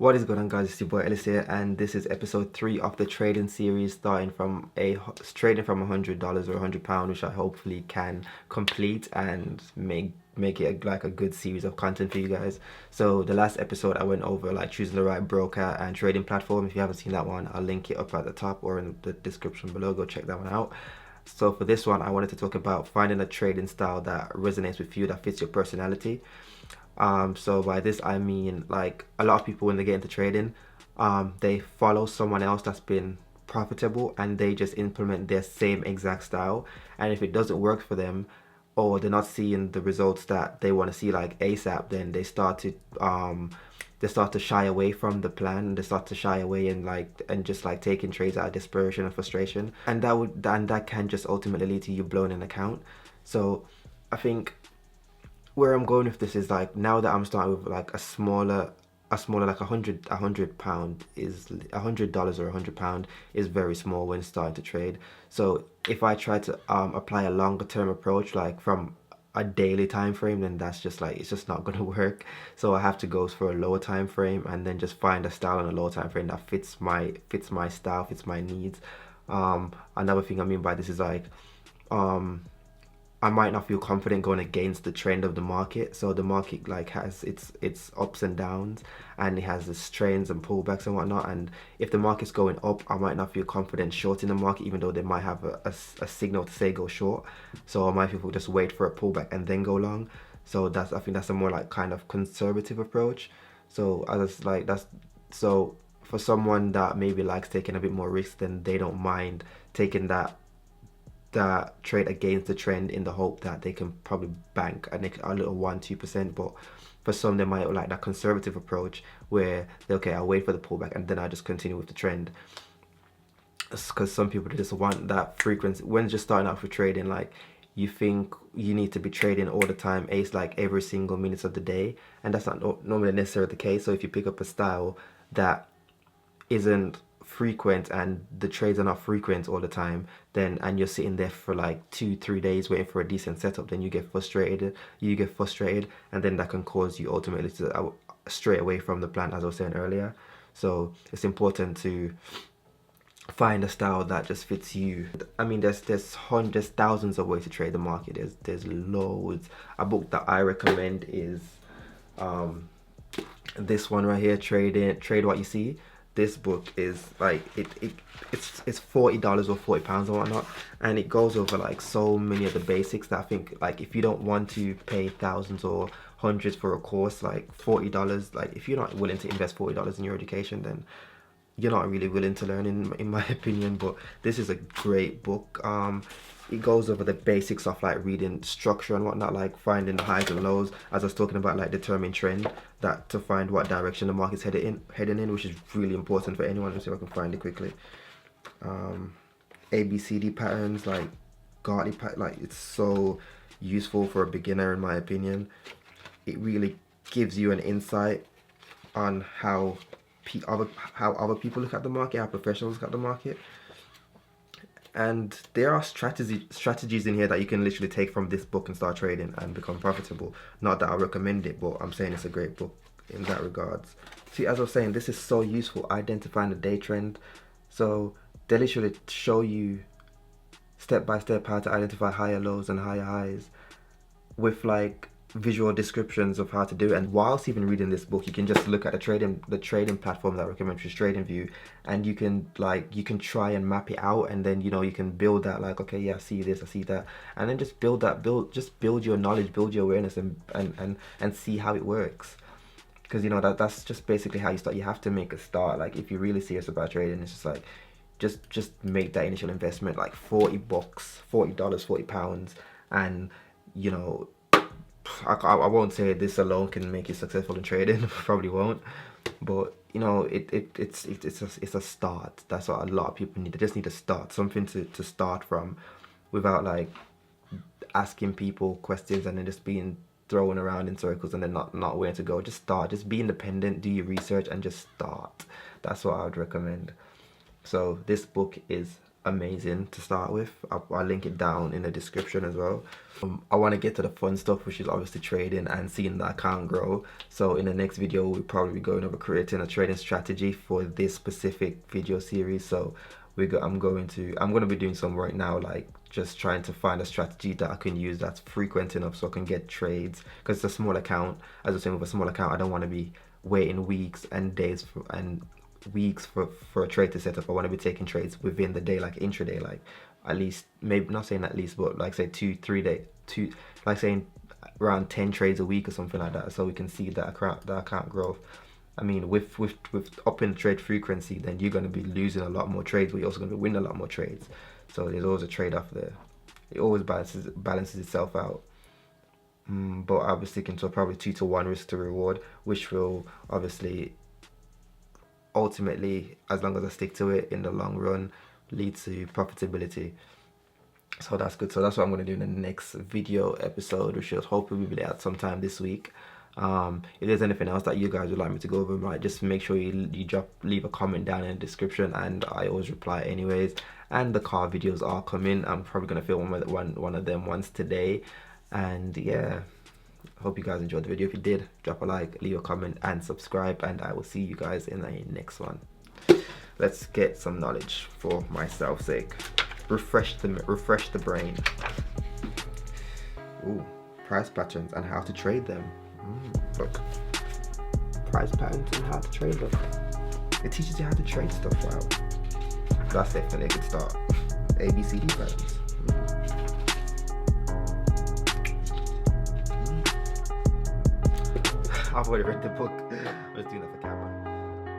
What is going on, guys? It's your boy Ellis here, and this is episode 3 of the trading series, starting from trading from $100 or £100, which I hopefully can complete and make it like a good series of content for you guys. So the last episode I went over like choosing the right broker and trading platform. If you haven't seen that one, I'll link it up at the top or in the description below. Go check that one out. So for this one, I wanted to talk about finding a trading style that resonates with you, that fits your personality. So by this I mean, like, a lot of people when they get into trading, they follow someone else that's been profitable and they just implement their same exact style, and if it doesn't work for them or they're not seeing the results that they want to see like ASAP, then they start to shy away from the plan. They start to shy away and just like taking trades out of desperation and frustration, and that can just ultimately lead to you blowing an account. So I think where I'm going with this is, like, now that I'm starting with like a smaller like £100 is $100 or £100 is very small when starting to trade. So if I try to apply a longer term approach, like from a daily time frame, then that's just like, it's just not gonna work. So I have to go for a lower time frame and then just find a style on a lower time frame that fits my style, fits my needs. Another thing I mean by this is, like, I might not feel confident going against the trend of the market. So the market like has its ups and downs, and it has its trends and pullbacks and whatnot. And if the market's going up, I might not feel confident shorting the market, even though they might have a signal to say go short. So I might feel just wait for a pullback and then go long. So I think that's a more like kind of conservative approach. So so for someone that maybe likes taking a bit more risk, then they don't mind taking that trade against the trend in the hope that they can probably bank a little 1-2%. But for some, they might like that conservative approach where okay, I'll wait for the pullback and then I'll just continue with the trend. Because some people just want that frequency when just starting out with trading. Like, you think you need to be trading all the time, like every single minute of the day, and that's not normally necessarily the case. So if you pick up a style that isn't frequent and the trades are not frequent all the time, then, and you're sitting there for like 2-3 days waiting for a decent setup, then you get frustrated, and then that can cause you ultimately to stray away from the plan, as I was saying earlier. So it's important to find a style that just fits you. I mean, there's thousands of ways to trade the market. There's loads. A book that I recommend is this one right here, Trade What You See. This book is like, it's $40 or £40 or whatnot, and it goes over like so many of the basics that I think, like, if you don't want to pay thousands or hundreds for a course, like $40, like, if you're not willing to invest $40 in your education, then you're not really willing to learn, in my opinion. But this is a great book. It goes over the basics of like reading structure and whatnot, like finding the highs and lows, as I was talking about, like determining trend, that to find what direction the market's heading in, which is really important for anyone. Let's see if I can find it quickly. ABCD patterns, like Gartley like, it's so useful for a beginner, in my opinion. It really gives you an insight on how other people look at the market, how professionals look at the market. And there are strategies in here that you can literally take from this book and start trading and become profitable. Not that I recommend it, but I'm saying it's a great book in that regards. See, as I was saying, this is so useful, identifying the day trend. So they literally show you step by step how to identify higher lows and higher highs with like visual descriptions of how to do it. And whilst even reading this book, you can just look at the trading platform that I recommend, which is TradingView, and you can try and map it out, and then you can build that, like, okay, yeah, I see this, I see that, and then just build your knowledge, build your awareness, and see how it works. Because that's just basically how you start. You have to make a start. Like, if you're really serious about trading, it's just like just make that initial investment, like $40, £40, and I won't say this alone can make you successful in trading. Probably won't, but it's a start. That's what a lot of people need. They just need to start, something to start from, without like asking people questions and then just being thrown around in circles and then not where to go. Just start. Just be independent. Do your research and just start. That's what I would recommend. So this book is amazing to start with. I'll link it down in the description as well. I want to get to the fun stuff, which is obviously trading and seeing the account grow. So in the next video, we'll probably be going over creating a trading strategy for this specific video series. So I'm going to be doing some right now, like just trying to find a strategy that I can use that's frequent enough so I can get trades, because it's a small account. As I was saying, with a small account, I don't want to be waiting weeks and days for a trade to set up. I want to be taking trades within the day, like intraday, like at least, maybe not saying at least, but like say 2-3 days, like saying around 10 trades a week or something like that, so we can see that account growth. I mean, with upping trade frequency, then you're going to be losing a lot more trades, but you're also going to win a lot more trades. So there's always a trade-off there. It always balances itself out. But I was sticking to probably 2-to-1 risk to reward, which will obviously ultimately, as long as I stick to it in the long run, lead to profitability. So that's good. So that's what I'm going to do in the next video episode, which will hopefully be out sometime this week. If there's anything else that you guys would like me to go over, right, just make sure you leave a comment down in the description, and I always reply anyways. And the car videos are coming. I'm probably going to film one of them once today. And yeah, hope you guys enjoyed the video. If you did, drop a like, leave a comment, and subscribe, and I will see you guys in the next one. Let's get some knowledge for myself's sake. Refresh the brain. Ooh, price patterns and how to trade them. Look, price patterns and how to trade them. It teaches you how to trade stuff. Wow, that's definitely a good start. ABCD patterns. I've already read the book. Let's do that for camera.